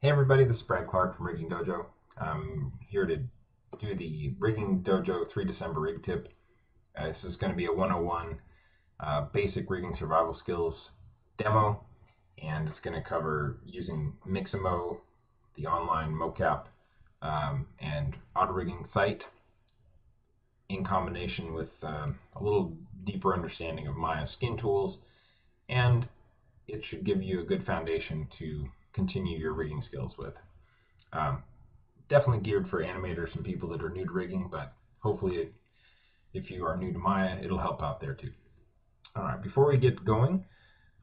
Hey everybody, this is Brad Clark from Rigging Dojo. I'm here to do the Rigging Dojo 3 December rig tip. This is going to be a 101 basic rigging survival skills demo, and it's going to cover using Miximo, the online mocap and auto rigging site, in combination with a little deeper understanding of Maya skin tools, and it should give you a good foundation to continue your rigging skills with. Um, Definitely geared for animators and people that are new to rigging, but hopefully, if you are new to Maya, it'll help out there too. All right, before we get going,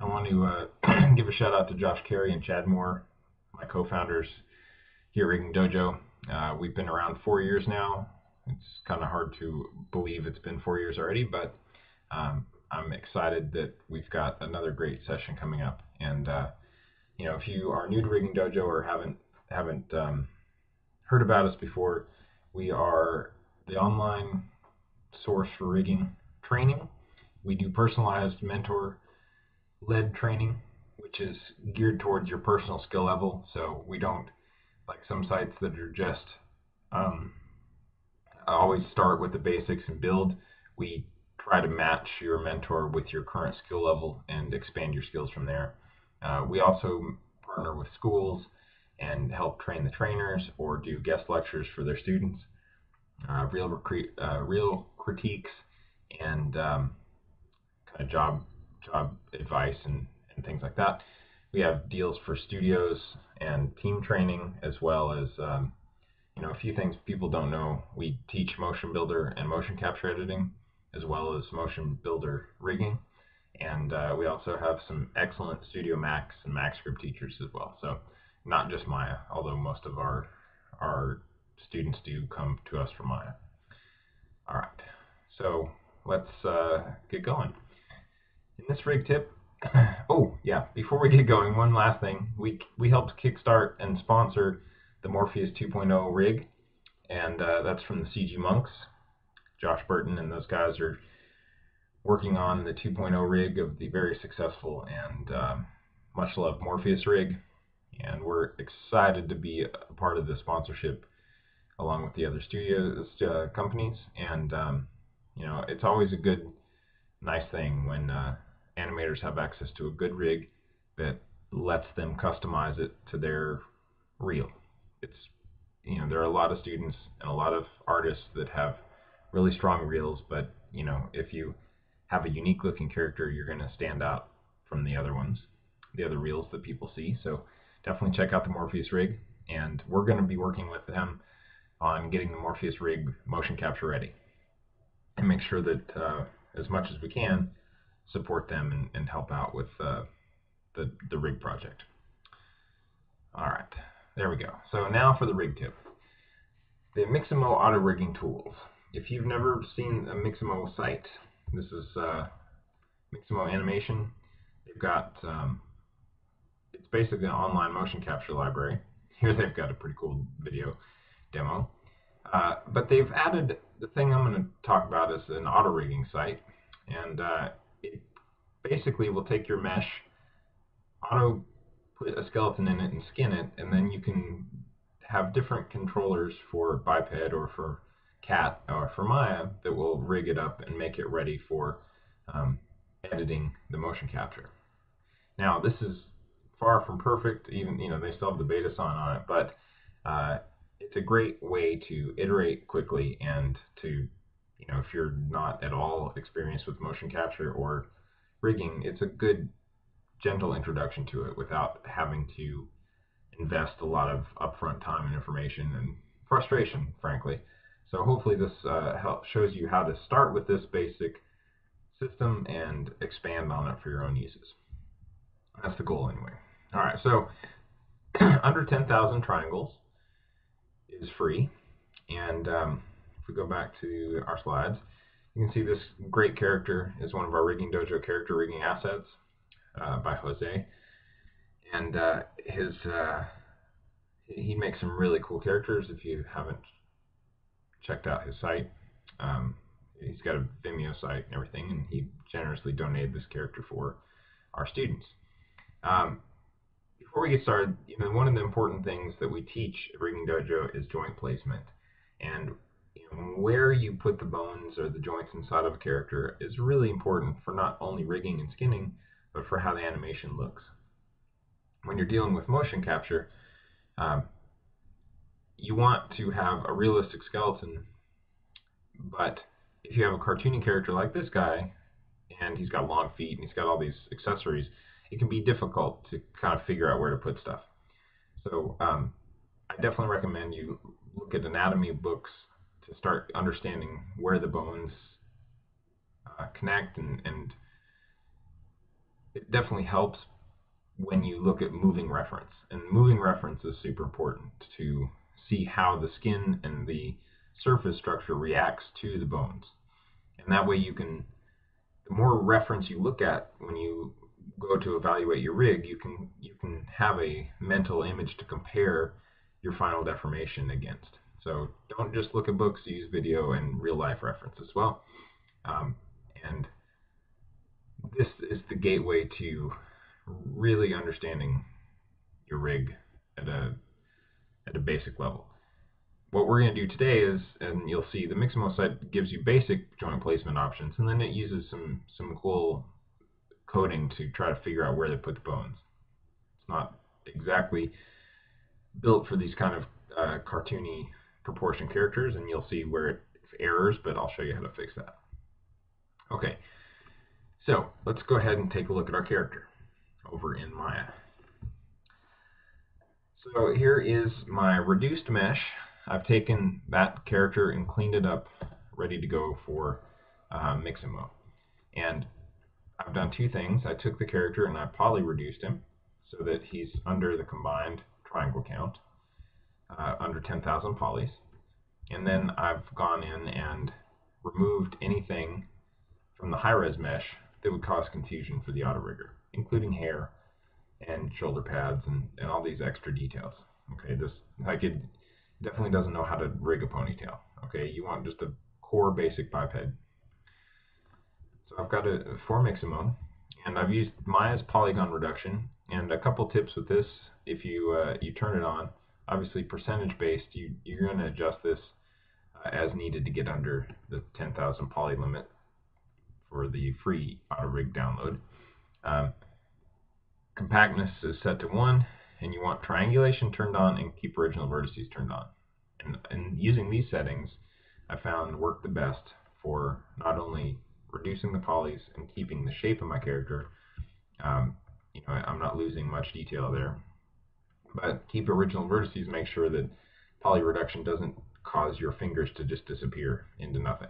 I want to give a shout out to Josh Carey and Chad Moore, my co-founders here at Rigging Dojo. We've been around 4 years now. It's kind of hard to believe it's been 4 years already, but I'm excited that we've got another great session coming up. And if you are new to Rigging Dojo or haven't heard about us before, we are the online source for rigging training. We do personalized mentor led training, which is geared towards your personal skill level. So we don't like some sites that are just um, always start with the basics and build. We try to match your mentor with your current skill level and expand your skills from there. We also partner with schools and help train the trainers or do guest lectures for their students, real critiques, and kind of job advice and things like that. We have deals for studios and team training, as well as a few things people don't know. We teach motion builder and motion capture editing, as well as motion builder rigging. And we also have some excellent Studio Max and MaxScript teachers as well. So not just Maya, although most of our students do come to us from Maya. All right, so let's get going. In this rig tip, oh yeah, before we get going, one last thing. We helped kickstart and sponsor the Morpheus 2.0 rig, and that's from the CG Monks. Josh Burton and those guys are working on the 2.0 rig of the very successful and much loved Morpheus rig, and we're excited to be a part of the sponsorship along with the other studios companies. And it's always a nice thing when animators have access to a good rig that lets them customize it to their reel. It's there are a lot of students and a lot of artists that have really strong reels, but if you have a unique looking character, you're going to stand out from the other reels that people see. So definitely check out the Morpheus rig, and we're going to be working with them on getting the Morpheus rig motion capture ready, and make sure that as much as we can support them and help out with the rig project. All right, there we go. So now for the rig tip. The Miximo auto rigging tools. If you've never seen a Miximo site, this is Miximo Animation. They've got it's basically an online motion capture library. Here they've got a pretty cool video demo. But they've added the thing I'm going to talk about is an auto rigging site, and it basically will take your mesh, auto put a skeleton in it and skin it, and then you can have different controllers for biped or for cat or for Maya that will rig it up and make it ready for editing the motion capture. Now this is far from perfect. Even they still have the beta sign on it, but it's a great way to iterate quickly and to if you're not at all experienced with motion capture or rigging, it's a good gentle introduction to it without having to invest a lot of upfront time and information and frustration, frankly. So hopefully this shows you how to start with this basic system and expand on it for your own uses. That's the goal anyway. All right, so under 10,000 triangles is free. And if we go back to our slides, you can see this great character is one of our Rigging Dojo character rigging assets by Jose. And he makes some really cool characters. If you haven't checked out his site, he's got a Vimeo site and everything, and he generously donated this character for our students. Before before we get started, one of the important things that we teach at Rigging Dojo is joint placement, and where you put the bones or the joints inside of a character is really important for not only rigging and skinning, but for how the animation looks. When you're dealing with motion capture, um, you want to have a realistic skeleton, but if you have a cartoony character like this guy, and he's got long feet and he's got all these accessories, it can be difficult to kind of figure out where to put stuff. So I definitely recommend you look at anatomy books to start understanding where the bones connect, and it definitely helps when you look at moving reference. And moving reference is super important to see how the skin and the surface structure reacts to the bones. And that way the more reference you look at when you go to evaluate your rig, you can have a mental image to compare your final deformation against. So don't just look at books, use video and real life reference as well. And this is the gateway to really understanding your rig at a basic level. What we're going to do today is, and you'll see the Mixamo site gives you basic joint placement options, and then it uses some cool coding to try to figure out where they put the bones. It's not exactly built for these kind of cartoony proportion characters, and you'll see where it's errors, but I'll show you how to fix that. Okay, so let's go ahead and take a look at our character over in Maya. So here is my reduced mesh. I've taken that character and cleaned it up, ready to go for Mixamo. And I've done two things. I took the character and I poly reduced him so that he's under the combined triangle count, under 10,000 polys. And then I've gone in and removed anything from the high-res mesh that would cause confusion for the auto rigger, including hair and shoulder pads and all these extra details. Okay, this it definitely doesn't know how to rig a ponytail. Okay, you want just a core basic biped. So I've got a 4 Mixamo, and I've used Maya's polygon reduction. And a couple tips with this: if you turn it on, obviously percentage based, you're going to adjust this as needed to get under the 10,000 poly limit for the free auto rig download. Compactness is set to 1, and you want triangulation turned on and keep original vertices turned on. And using these settings, I found work the best for not only reducing the polys and keeping the shape of my character. I'm not losing much detail there, but keep original vertices. Make sure that poly reduction doesn't cause your fingers to just disappear into nothing.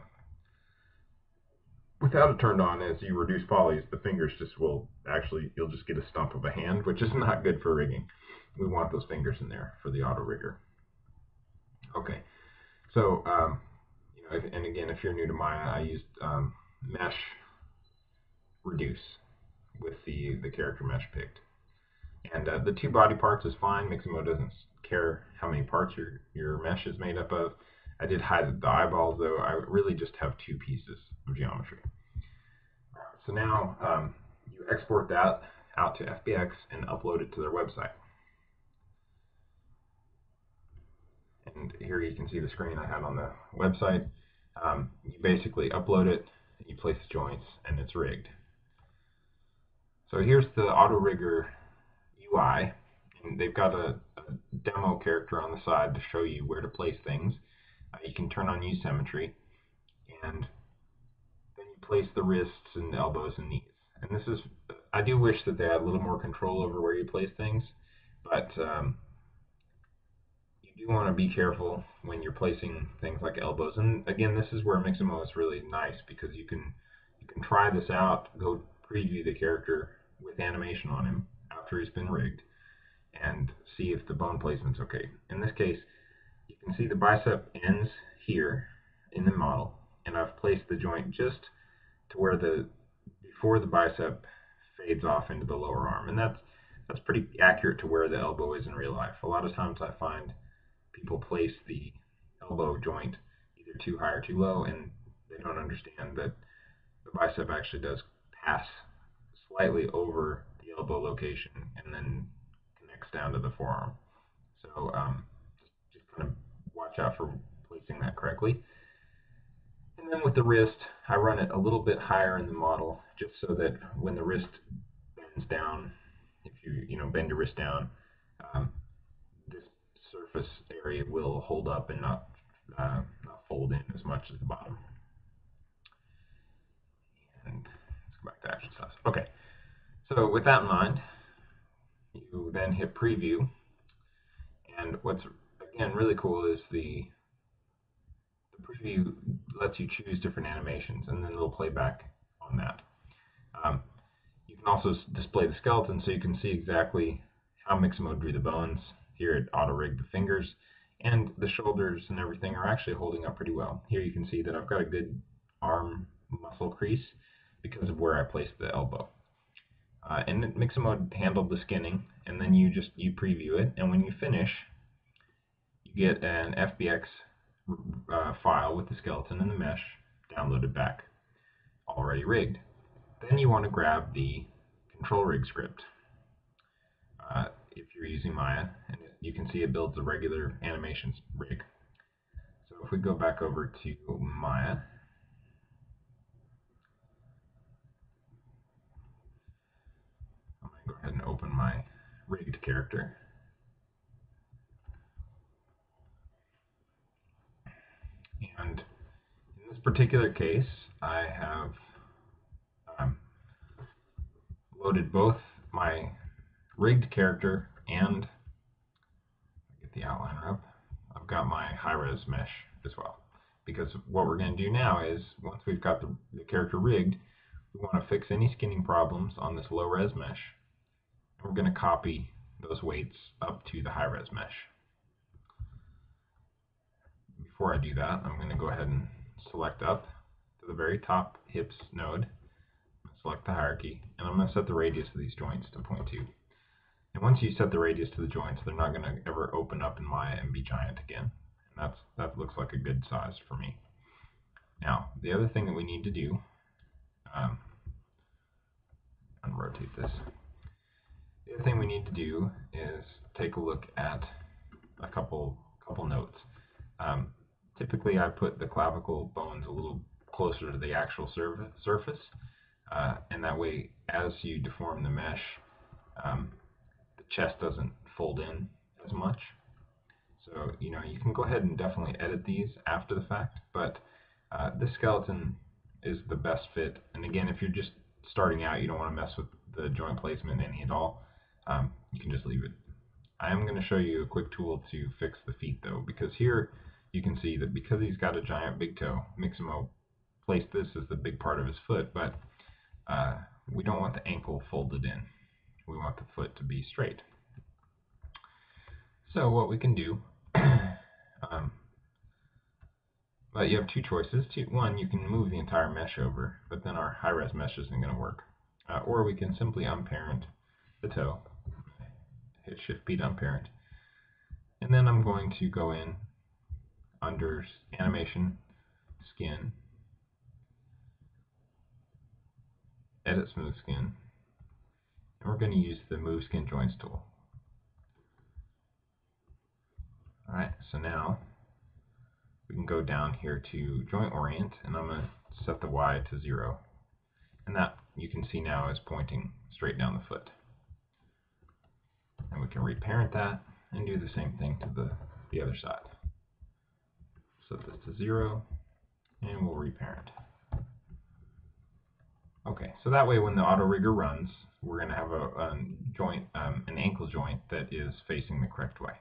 Without it turned on, as you reduce polys, the fingers you'll just get a stump of a hand, which is not good for rigging. We want those fingers in there for the auto rigger. Okay, so, and again, if you're new to Maya, I used mesh reduce with the character mesh picked. And the 2 body parts is fine. Mixamo doesn't care how many parts your mesh is made up of. I did hide the eyeballs, though. I really just have 2 pieces of geometry. So now you export that out to FBX and upload it to their website. And here you can see the screen I had on the website. You basically upload it, you place the joints, and it's rigged. So here's the auto rigger UI, and they've got a demo character on the side to show you where to place things. You can turn on use symmetry, and then you place the wrists and elbows and knees. And I do wish that they had a little more control over where you place things, but you do want to be careful when you're placing things like elbows. And again, this is where Mixamo is really nice, because you can try this out, go preview the character with animation on him after he's been rigged, and see if the bone placement's okay. In this case, you can see the bicep ends here in the model, and I've placed the joint just to where before the bicep fades off into the lower arm, and that's pretty accurate to where the elbow is in real life. A lot of times I find people place the elbow joint either too high or too low, and they don't understand that the bicep actually does pass slightly over the elbow location and then connects down to the forearm. So just kind of watch out for placing that correctly. And then with the wrist, I run it a little bit higher in the model, just so that when the wrist bends down, if you bend your wrist down, um, this surface area will hold up and not fold in as much as the bottom. And let's go back to exercise. Okay, so with that in mind, you then hit preview. And what's again really cool is the preview lets you choose different animations, and then it'll play back on that. Um, you can also display the skeleton so you can see exactly how Miimo drew the bones. Here it auto-rigged the fingers, and the shoulders and everything are actually holding up pretty well. Here you can see that I've got a good arm muscle crease because of where I placed the elbow. And Miimo handled the skinning, and then you preview it, and when you finish, you get an FBX file with the skeleton and the mesh downloaded back, already rigged. Then you want to grab the control rig script. If you're using Maya, and you can see it builds a regular animations rig. So if we go back over to Maya, I'm going to go ahead and open my rigged character. And in this particular case, I have loaded both my rigged character and get the outliner up. I've got my high-res mesh as well. Because what we're going to do now is, once we've got the character rigged, we want to fix any skinning problems on this low-res mesh. We're going to copy those weights up to the high-res mesh. Before I do that, I'm going to go ahead and select up to the very top hips node. Select the hierarchy, and I'm going to set the radius of these joints to 0.2. And once you set the radius to the joints, they're not going to ever open up in Maya and be giant again. And that looks like a good size for me. Now, the other thing that we need to do, unrotate this. The other thing we need to do is take a look at a couple notes. Typically, I put the clavicle bones a little closer to the actual surface, and that way, as you deform the mesh, the chest doesn't fold in as much. So, you can go ahead and definitely edit these after the fact, but this skeleton is the best fit. And again, if you're just starting out, you don't want to mess with the joint placement any at all, you can just leave it. I am going to show you a quick tool to fix the feet though, because here you can see that because he's got a giant big toe, Miimo placed this as the big part of his foot, but we don't want the ankle folded in. We want the foot to be straight. So what we can do, but you have two choices. One, you can move the entire mesh over, but then our high-res mesh isn't going to work. Or we can simply unparent the toe, hit Shift-P to unparent, and then I'm going to go in under Animation, Skin, Edit Smooth Skin, and we're going to use the Move Skin Joints tool. Alright, so now we can go down here to Joint Orient, and I'm going to set the Y to 0. And that, you can see now, is pointing straight down the foot. And we can reparent that and do the same thing to the other side. Set this to 0, and we'll reparent. Okay, so that way when the auto rigger runs, we're going to have a joint, an ankle joint that is facing the correct way.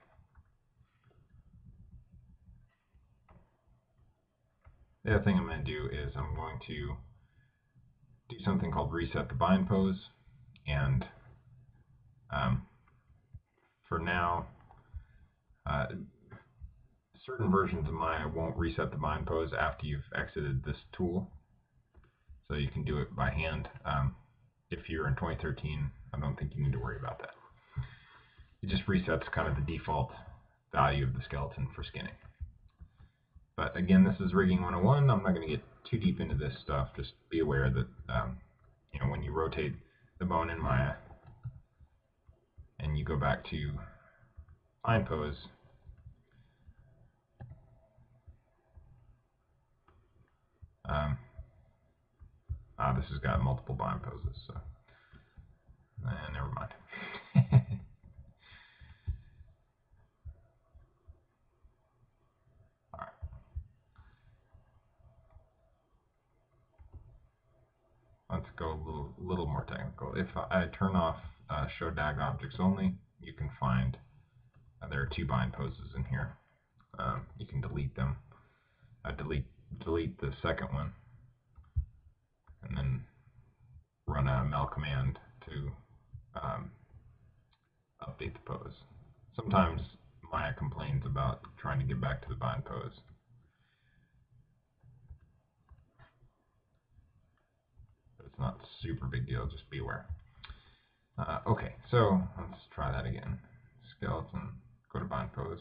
The other thing I'm going to do is I'm going to do something called reset the bind pose, and for now, certain versions of Maya won't reset the bind pose after you've exited this tool, so you can do it by hand. If you're in 2013, I don't think you need to worry about that. It just resets kind of the default value of the skeleton for skinning. But again, this is rigging 101. I'm not going to get too deep into this stuff. Just be aware that when you rotate the bone in Maya, and you go back to bind pose, this has got multiple bind poses, so never mind. All right. Let's go a little more technical. If I turn off show DAG objects only, you can find there are 2 bind poses in here. You can delete them. Delete the second one, and then run a mel command to um, update the pose. Sometimes Maya complains about trying to get back to the bind pose. But it's not super big deal, just be aware. Okay, so let's try that again. Skeleton, go to bind pose.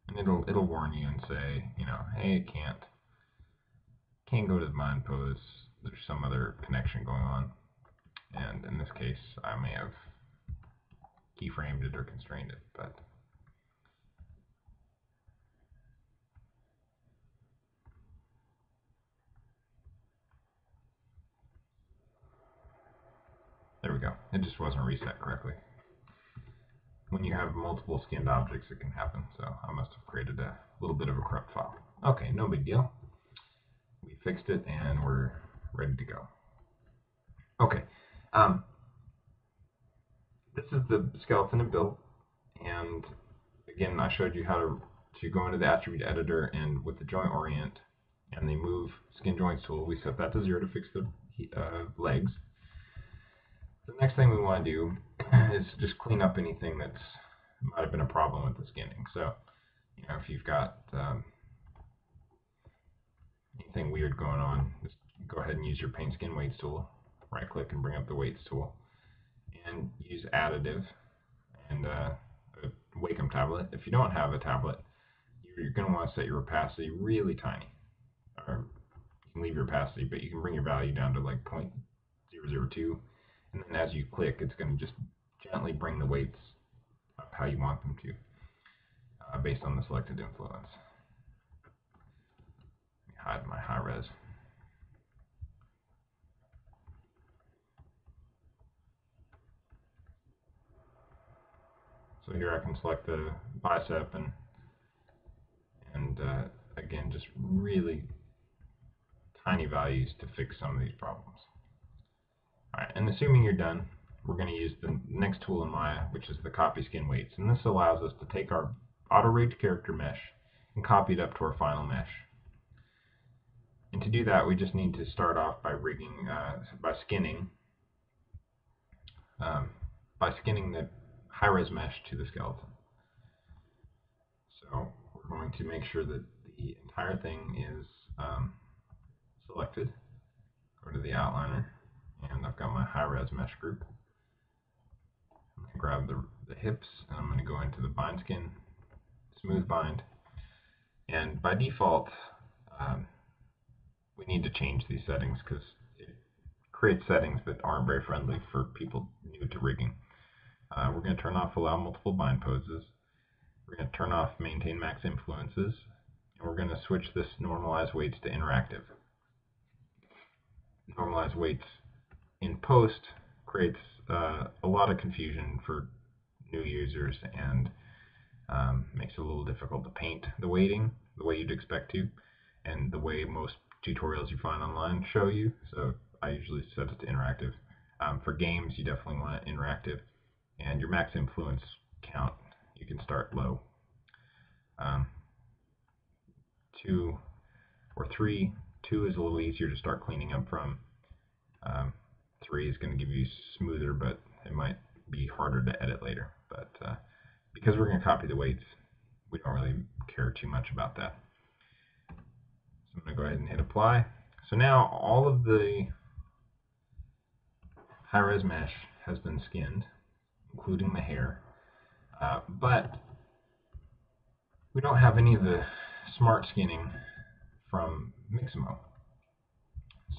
And it'll warn you and say, hey, it can't go to the bind pose. There's some other connection going on. And in this case, I may have keyframed it or constrained it, but there we go. It just wasn't reset correctly. When you have multiple skinned objects, it can happen. So I must have created a little bit of a corrupt file. Okay, no big deal. We fixed it and we're ready to go. Okay, this is the skeleton it built, and again, I showed you how to go into the attribute editor, and with the joint orient and the move skin joints tool, we set that to 0 to fix the legs. The next thing we want to do is just clean up anything that's might have been a problem with the skinning. So, if you've got anything weird going on, just go ahead and use your paint skin weights tool. Right click and bring up the weights tool, and use additive and a Wacom tablet. If you don't have a tablet, you're going to want to set your opacity really tiny. Or you can leave your opacity, but you can bring your value down to like 0.002. And then as you click, it's going to just gently bring the weights up how you want them to, based on the selected influence. Let me hide my high res. So here I can select the bicep and again, just really tiny values to fix some of these problems. All right, and assuming you're done, we're going to use the next tool in Maya, which is the copy skin weights. And this allows us to take our auto-rigged character mesh and copy it up to our final mesh. And to do that, we just need to start off by rigging, by skinning the high-res mesh to the skeleton. So we're going to make sure that the entire thing is selected. Go to the outliner, and I've got my high-res mesh group. I'm going to grab the hips, and I'm going to go into the bind skin, smooth bind. And by default, we need to change these settings because it creates settings that aren't very friendly for people new to rigging. We're going to turn off allow multiple bind poses. We're going to turn off maintain max influences. And we're going to switch this normalize weights to interactive. Normalize weights in post creates a lot of confusion for new users and makes it a little difficult to paint the weighting the way you'd expect to, and the way most tutorials you find online show you. So I usually set it to interactive. For games, you definitely want it interactive, and your max influence count, you can start low. 2 or 3. 2 is a little easier to start cleaning up from. 3 is going to give you smoother, but it might be harder to edit later. But because we're going to copy the weights, we don't really care too much about that. So I'm going to go ahead and hit apply. So now all of the high-res mesh has been skinned, including the hair, but we don't have any of the smart skinning from Miimo.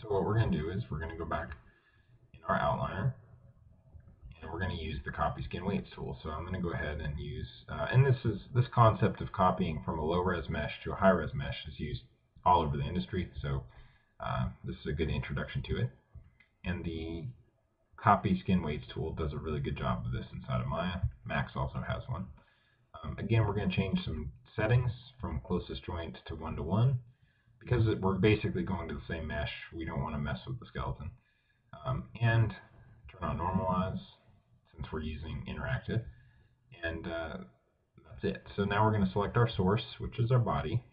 So what we're going to do is we're going to go back in our outliner, and we're going to use the copy skin weights tool. So I'm going to go ahead and use, and this concept of copying from a low res mesh to a high res mesh is used all over the industry. So this is a good introduction to it. And the copy skin weights tool does a really good job of this inside of Maya. Max also has one. Again, we're going to change some settings from closest joint to 1:1. Because we're basically going to the same mesh, we don't want to mess with the skeleton. And turn on normalize since we're using interactive. And that's it. So now we're going to select our source, which is our body,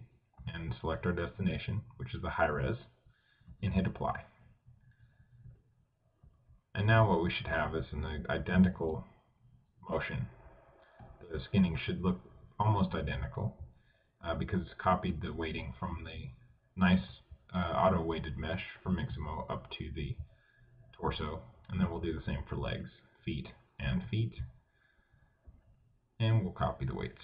and select our destination, which is the high res, and hit apply. And now what we should have is an identical motion. The skinning should look almost identical because it's copied the weighting from the nice auto-weighted mesh from Miimo up to the torso. And then we'll do the same for legs, feet, and feet. And we'll copy the weights.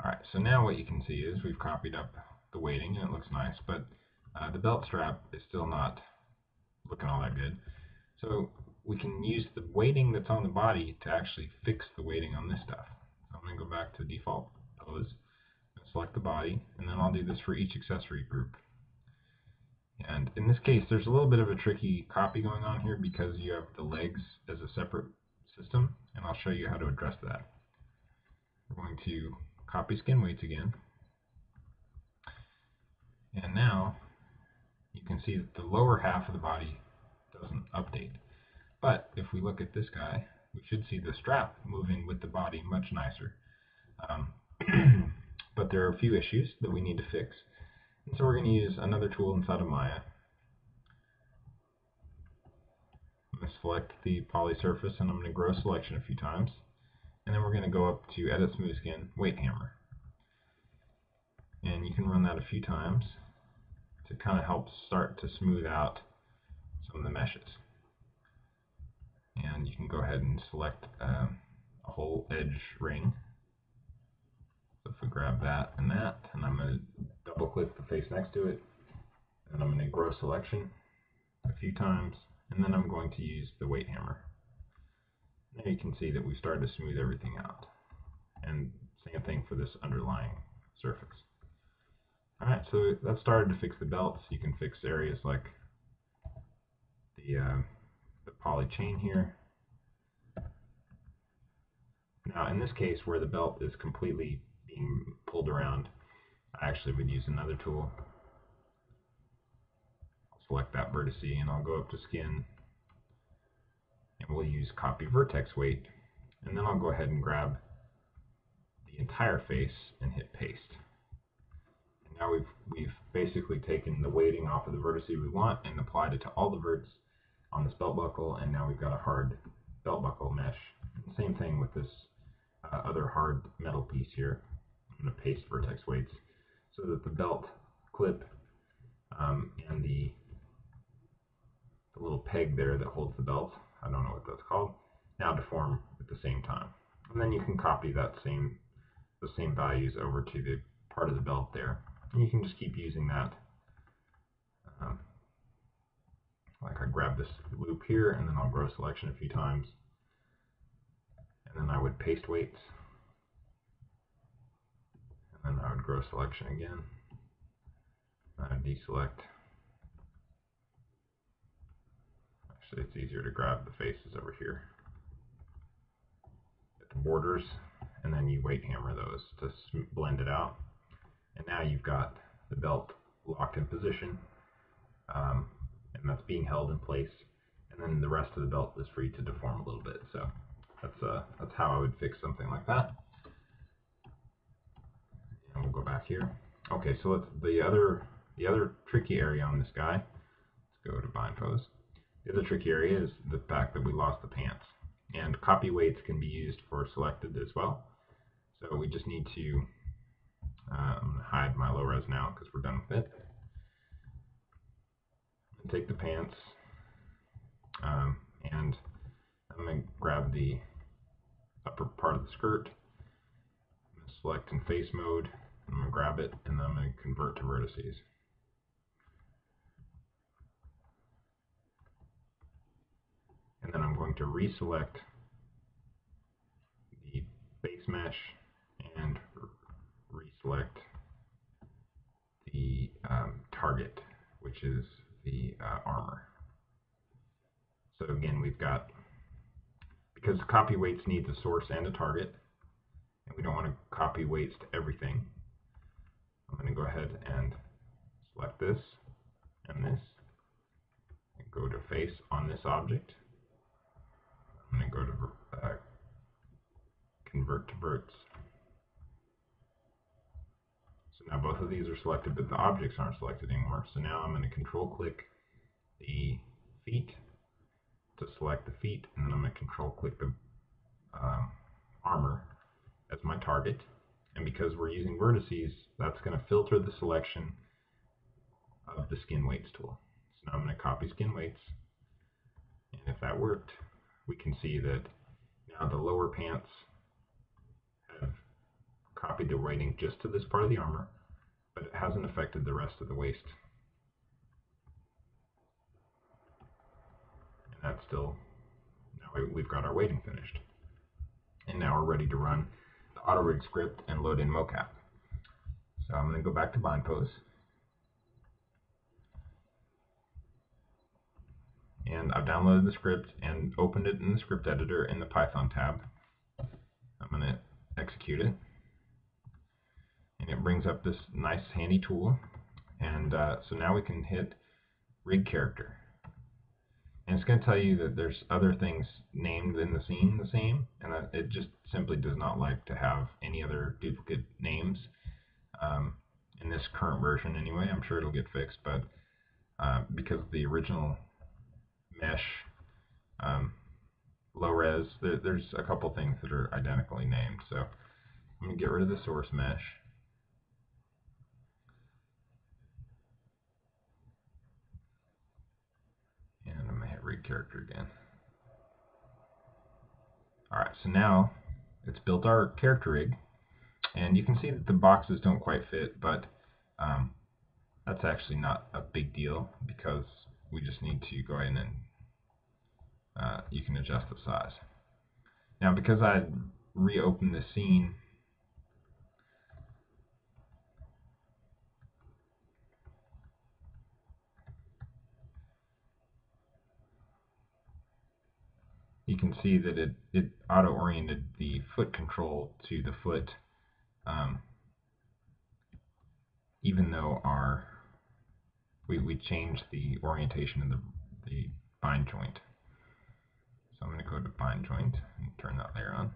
Alright, so now what you can see is we've copied up the weighting and it looks nice, but the belt strap is still not looking all that good. So we can use the weighting that's on the body to actually fix the weighting on this stuff. So I'm going to go back to the default pose, and select the body, and then I'll do this for each accessory group. And in this case, there's a little bit of a tricky copy going on here because you have the legs as a separate system, and I'll show you how to address that. We're going to copy skin weights again. And now you can see that the lower half of the body doesn't update. But if we look at this guy, we should see the strap moving with the body much nicer. But there are a few issues that we need to fix. And so we're going to use another tool inside of Maya. I'm going to select the poly surface and I'm going to grow selection a few times. And then we're going to go up to Edit Smooth Skin, Weight Hammer. And you can run that a few times to kind of help start to smooth out some of the meshes. And you can go ahead and select a whole edge ring. So if we grab that, and I'm going to double click the face next to it, and I'm going to grow selection a few times, and then I'm going to use the weight hammer. Now you can see that we've started to smooth everything out. And same thing for this underlying surface. Alright, so that started to fix the belts. You can fix areas like the poly chain here. Now in this case where the belt is completely being pulled around, I actually would use another tool. I'll select that vertex and I'll go up to skin and we'll use copy vertex weight, and then I'll go ahead and grab the entire face and hit paste. And now we've basically taken the weighting off of the vertex we want and applied it to all the verts on this belt buckle, and now we've got a hard belt buckle mesh. And same thing with this other hard metal piece here. I'm going to paste vertex weights so that the belt clip and the little peg there that holds the belt, I don't know what that's called, now deform at the same time. And then you can copy the same values over to the part of the belt there. And you can just keep using that. Like I grab this loop here and then I'll grow selection a few times. And then I would paste weights. And then I would grow selection again. I would deselect. Actually, it's easier to grab the faces over here at the borders, and then you weight hammer those to blend it out. And now you've got the belt locked in position, and that's being held in place. And then the rest of the belt is free to deform a little bit. So that's how I would fix something like that. And we'll go back here. Okay, so let's the other tricky area on this guy. Let's go to bind pose. The other tricky area is the fact that we lost the pants. And copy weights can be used for selected as well. So we just need to, I'm going to hide my low res now because we're done with it. And take the pants, and I'm going to grab the upper part of the skirt. I'm going to select in face mode. I'm going to grab it, and then I'm going to convert to vertices. And then I'm going going to reselect the base mesh and reselect the target, which is the armor. So again, we've got, because copy weights needs a source and a target, and we don't want to copy weights to everything, I'm going to go ahead and select this and this, and go to face on this object. I'm going to go to convert to verts. So now both of these are selected, but the objects aren't selected anymore. So now I'm going to control click the feet to select the feet, and then I'm going to control click the armor as my target. And because we're using vertices, that's going to filter the selection of the skin weights tool. So now I'm going to copy skin weights, and if that worked, we can see that now the lower pants have copied the weighting just to this part of the armor, but it hasn't affected the rest of the waist. And that's still, now we've got our weighting finished. And now we're ready to run the AutoRig script and load in mocap. So I'm going to go back to bind pose. And I've downloaded the script and opened it in the script editor in the Python tab. I'm going to execute it. And it brings up this nice handy tool. And so now we can hit rig character. And it's going to tell you that there's other things named in the scene the same, and it just simply does not like to have any other duplicate names. In this current version anyway, I'm sure it'll get fixed, but because the original mesh low res, there's a couple things that are identically named. So I'm going to get rid of the source mesh. And I'm going to hit rig character again. Alright, so now it's built our character rig, and you can see that the boxes don't quite fit, but that's actually not a big deal because we just need to go in and you can adjust the size. Now, because I reopened the scene, you can see that it auto-oriented the foot control to the foot, even though we changed the orientation of the bind joint. So I'm going to go to bind joint and turn that layer on.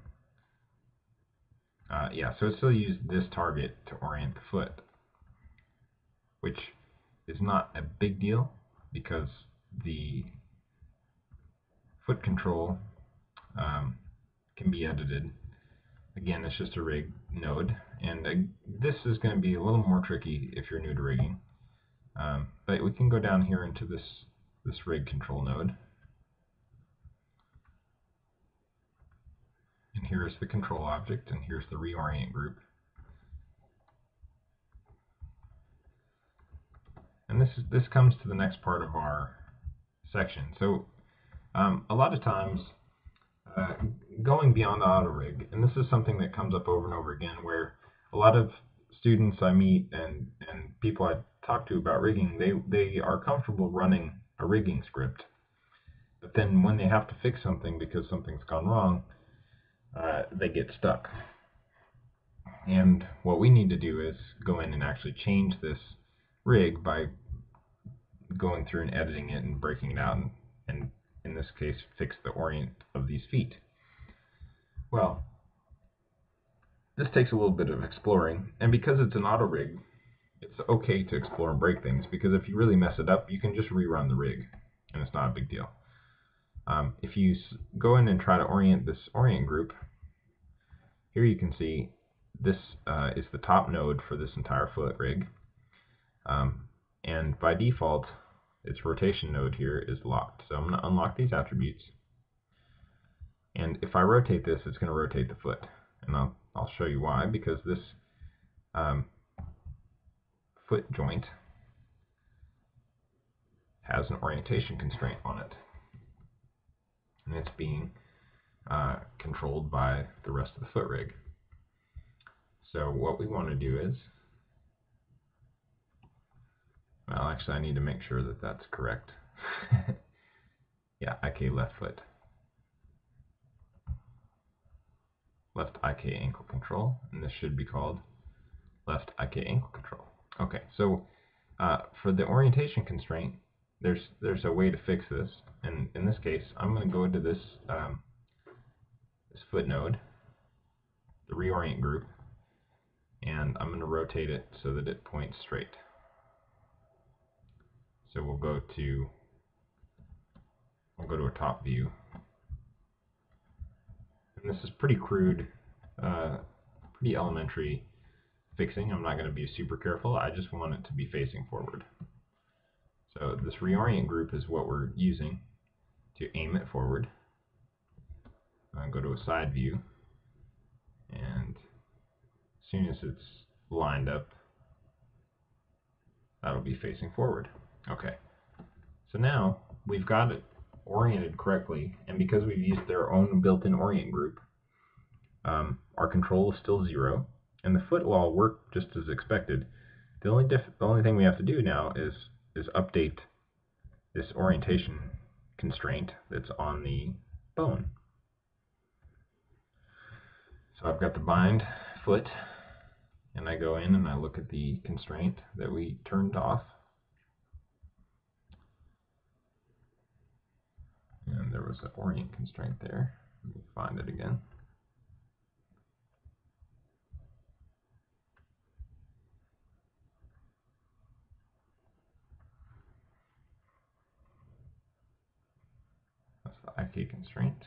Yeah, so it still used this target to orient the foot, which is not a big deal because the foot control can be edited. Again, it's just a rig node, and this is going to be a little more tricky if you're new to rigging. But we can go down here into this rig control node. And here's the control object, and here's the reorient group. And this comes to the next part of our section. So a lot of times, going beyond the auto rig, and this is something that comes up over and over again, where a lot of students I meet and people I talk to about rigging, they are comfortable running a rigging script, but then when they have to fix something because something's gone wrong, they get stuck. And what we need to do is go in and actually change this rig by going through and editing it and breaking it out, and in this case fix the orient of these feet. Well, this takes a little bit of exploring, and because it's an auto rig, it's okay to explore and break things, because if you really mess it up, you can just rerun the rig, and it's not a big deal. If you go in and try to orient this orient group, here you can see this is the top node for this entire foot rig, and by default, its rotation node here is locked. So I'm going to unlock these attributes, and if I rotate this, it's going to rotate the foot, and I'll show you why, because this foot joint has an orientation constraint on it. and it's being controlled by the rest of the foot rig. So what we want to do is, well, actually I need to make sure that that's correct. Yeah, IK left foot. Left IK ankle control, and this should be called left IK ankle control. Okay, so for the orientation constraint, there's a way to fix this, and in this case, I'm going to go into this this foot node, the reorient group, and I'm going to rotate it so that it points straight. So we'll go to a top view, and this is pretty crude, pretty elementary fixing. I'm not going to be super careful. I just want it to be facing forward. So this reorient group is what we're using to aim it forward. I'll go to a side view, and as soon as it's lined up, that'll be facing forward. Okay, so now we've got it oriented correctly, and because we've used their own built-in orient group, our control is still 0, and the foot will all work just as expected. The only thing we have to do now is update this orientation constraint that's on the bone. So I've got the bind foot, and I go in and I look at the constraint that we turned off. And there was an orient constraint there. Let me find it again. That's the IK constraint.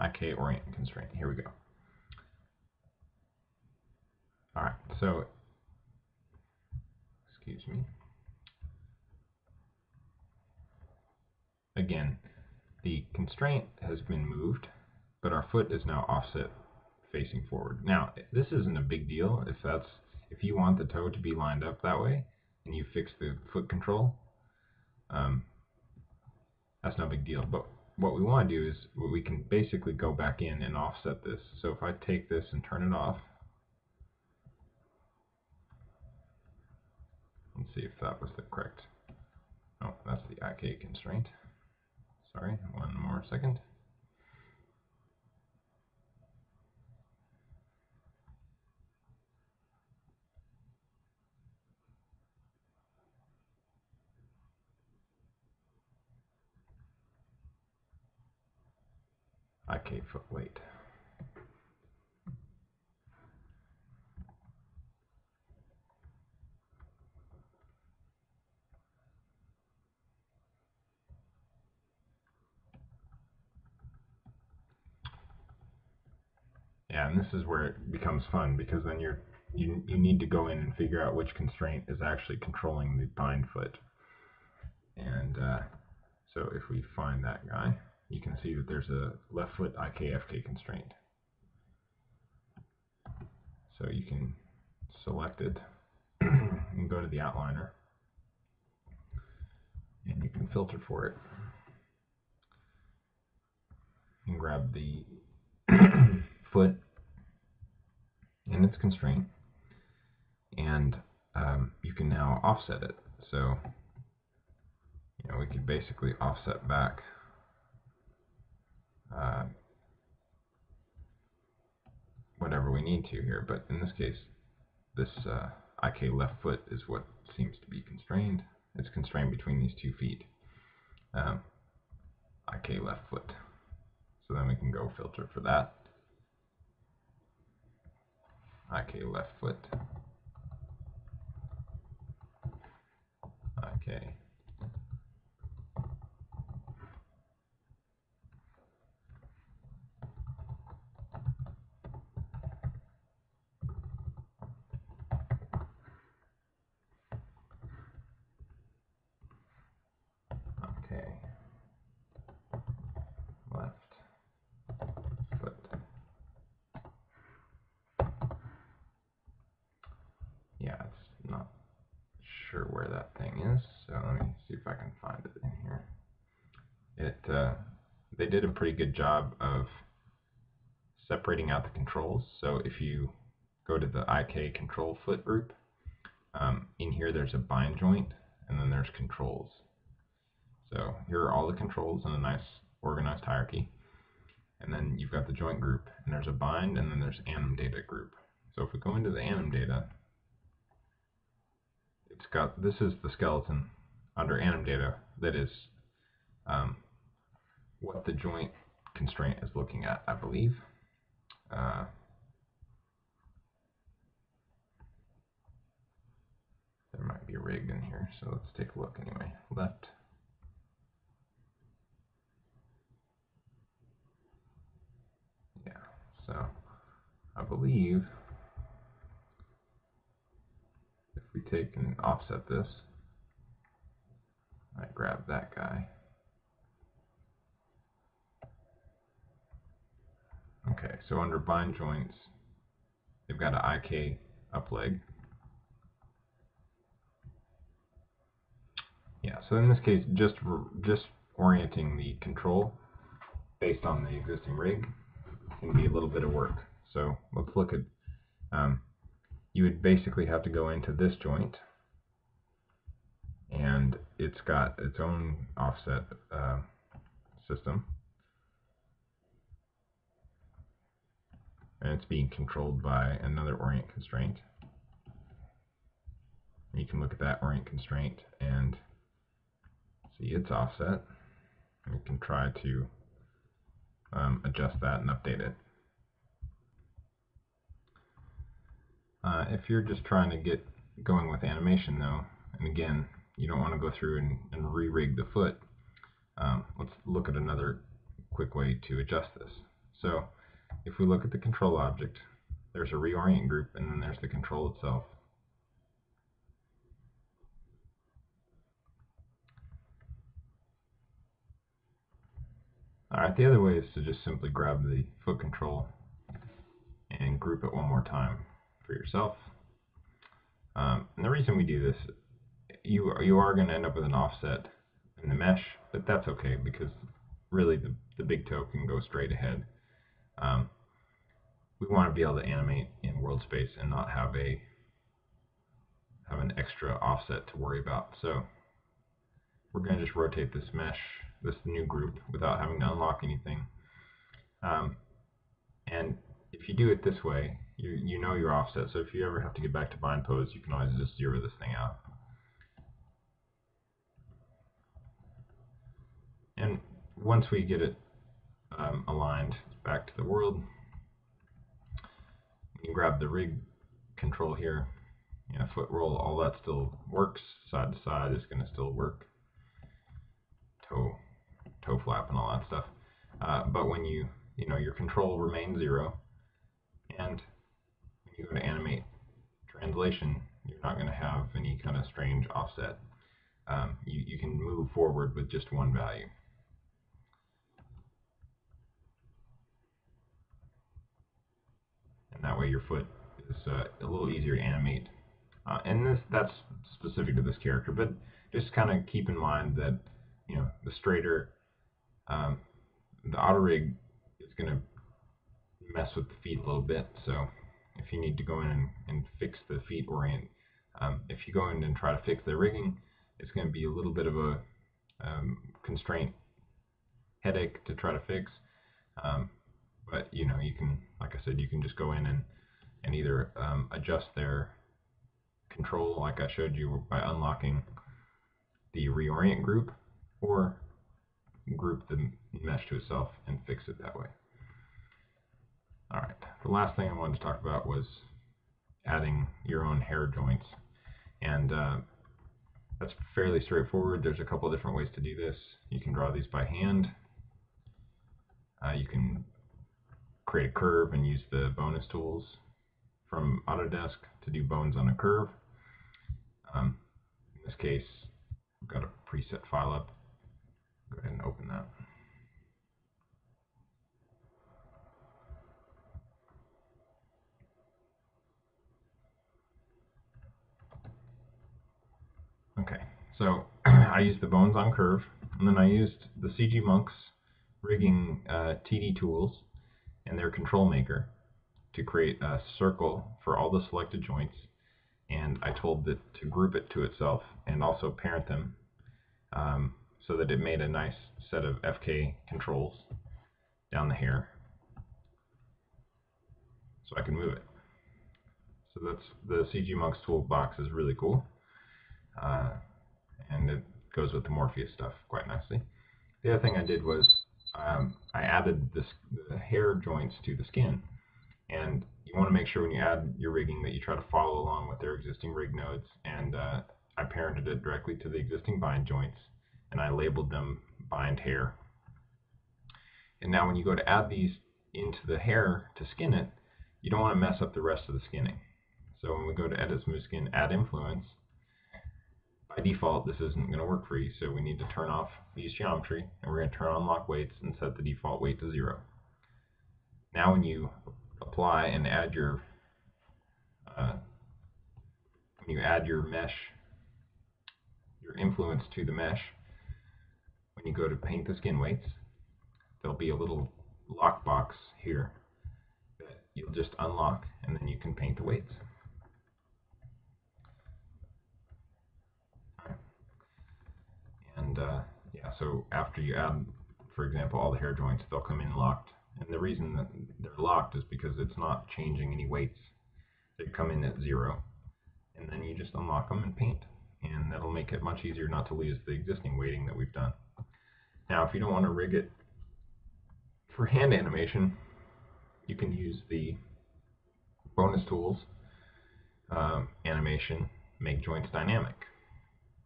IK orient constraint. Here we go. All right, so, excuse me. Again, the constraint has been moved, but our foot is now offset facing forward. Now, this isn't a big deal if you want the toe to be lined up that way and you fix the foot control. That's no big deal. But what we want to do is we can basically go back in and offset this. So if I take this and turn it off, let's see if that was the correct. Oh, that's the IK constraint. Sorry, one more second. IK foot weight. Yeah, and this is where it becomes fun, because then you need to go in and figure out which constraint is actually controlling the bind foot. And so if we find that guy, you can see that there's a left foot IKFK constraint. So you can select it and go to the outliner, and you can filter for it and grab the foot and its constraint, and you can now offset it. So we could basically offset back whatever we need to here, but in this case, this IK left foot is what seems to be constrained. It's constrained between these 2 feet. IK left foot. So then we can go filter for that. IK left foot. IK. Okay. Left foot. not sure where that thing is, so let me see if I can find it in here. They did a pretty good job of separating out the controls. So if you go to the IK control foot group, in here there's a bind joint, and then there's controls. So here are all the controls in a nice organized hierarchy. And then you've got the joint group, and there's a bind, and then there's anim data group. So if we go into the anim data, this is the skeleton under anim data that is what the joint constraint is looking at, I believe. There might be a rig in here, so let's take a look anyway. Left. Yeah, so I believe if we take and offset this, I grab that guy. Okay, so under bind joints, they've got an IK up leg. Yeah, so in this case, just orienting the control based on the existing rig can be a little bit of work. So let's look at, you would basically have to go into this joint, and it's got its own offset system, and it's being controlled by another orient constraint. You can look at that orient constraint and see its offset. We can try to adjust that and update it. If you're just trying to get going with animation though, and again, you don't want to go through and re-rig the foot, let's look at another quick way to adjust this. So if we look at the control object, there's a reorient group, and then there's the control itself. Alright, the other way is to just simply grab the foot control and group it one more time for yourself. And the reason we do this, you are going to end up with an offset in the mesh, but that's okay because really the big toe can go straight ahead. We want to be able to animate in world space and not have an extra offset to worry about. So we're going to just rotate this mesh, this new group, without having to unlock anything. And if you do it this way, you know your offset. So if you ever have to get back to bind pose, you can always just zero this thing out. And once we get it aligned back to the world, you can grab the rig control here. Foot roll, all that still works. Side to side is going to still work. Toe flap and all that stuff. But when your control remains 0, and when you go to animate translation, you're not going to have any kind of strange offset. You can move forward with just one value. And that way your foot is a little easier to animate. And that's specific to this character, but just kind of keep in mind that the straighter, the auto rig is going to mess with the feet a little bit. So if you need to go in and fix the feet orient, if you go in and try to fix the rigging, it's going to be a little bit of a constraint headache to try to fix. But you can, like I said, you can just go in and either adjust their control, like I showed you, by unlocking the reorient group, or group the mesh to itself and fix it that way. All right, the last thing I wanted to talk about was adding your own hair joints, and that's fairly straightforward. There's a couple of different ways to do this. You can draw these by hand. You can create a curve and use the bonus tools from Autodesk to do bones on a curve. In this case, I've got a preset file up. Go ahead and open that. Okay, so I used the bones on curve, and then I used the CG Monks rigging TD tools and their control maker to create a circle for all the selected joints, and I told it to group it to itself and also parent them so that it made a nice set of FK controls down the hair so I can move it. So that's the CG Monks toolbox is really cool, uh, and it goes with the Morpheus stuff quite nicely. The other thing I did was I added the hair joints to the skin, and you want to make sure when you add your rigging that you try to follow along with their existing rig nodes. And I parented it directly to the existing bind joints, and I labeled them bind hair. And now when you go to add these into the hair to skin it, you don't want to mess up the rest of the skinning. So when we go to edit smooth skin, add influence, by default, this isn't going to work for you, so we need to turn off use geometry, and we're going to turn on lock weights and set the default weight to 0. Now when you apply and add uh, your mesh, your influence to the mesh, when you go to paint the skin weights, there'll be a little lock box here that you'll just unlock, and then you can paint the weights. All right. And yeah, so after you add, for example, all the hair joints, they'll come in locked. And the reason that they're locked is because it's not changing any weights. They come in at 0, and then you just unlock them and paint. And that'll make it much easier not to lose the existing weighting that we've done. Now, if you don't want to rig it for hand animation, you can use the bonus tools, animation, make joints dynamic.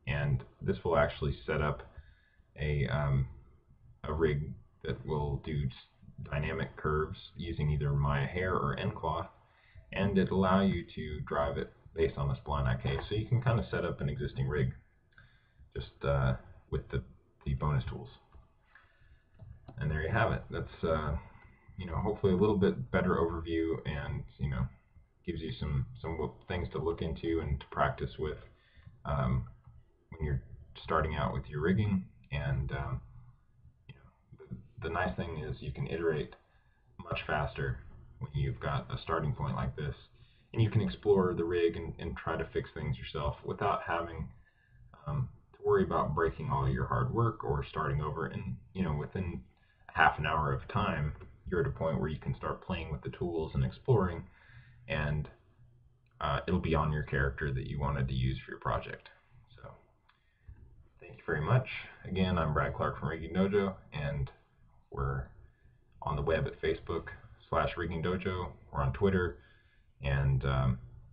And this will actually set up a rig that will do dynamic curves using either my hair or end cloth, and it allow you to drive it based on the spline IK. So you can kind of set up an existing rig just with the bonus tools. And there you have it. That's hopefully a little bit better overview, and gives you some things to look into and to practice with when you're starting out with your rigging. And the nice thing is you can iterate much faster when you've got a starting point like this, and you can explore the rig and try to fix things yourself without having to worry about breaking all your hard work or starting over. And within half an hour of time, you're at a point where you can start playing with the tools and exploring, and it'll be on your character that you wanted to use for your project. So thank you very much. Again, I'm Brad Clark from Rigging Dojo, and we're on the web at Facebook/Rigging Dojo. We're on Twitter and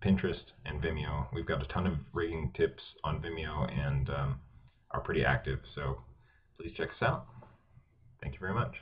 Pinterest and Vimeo. We've got a ton of rigging tips on Vimeo and are pretty active, so please check us out. Thank you very much.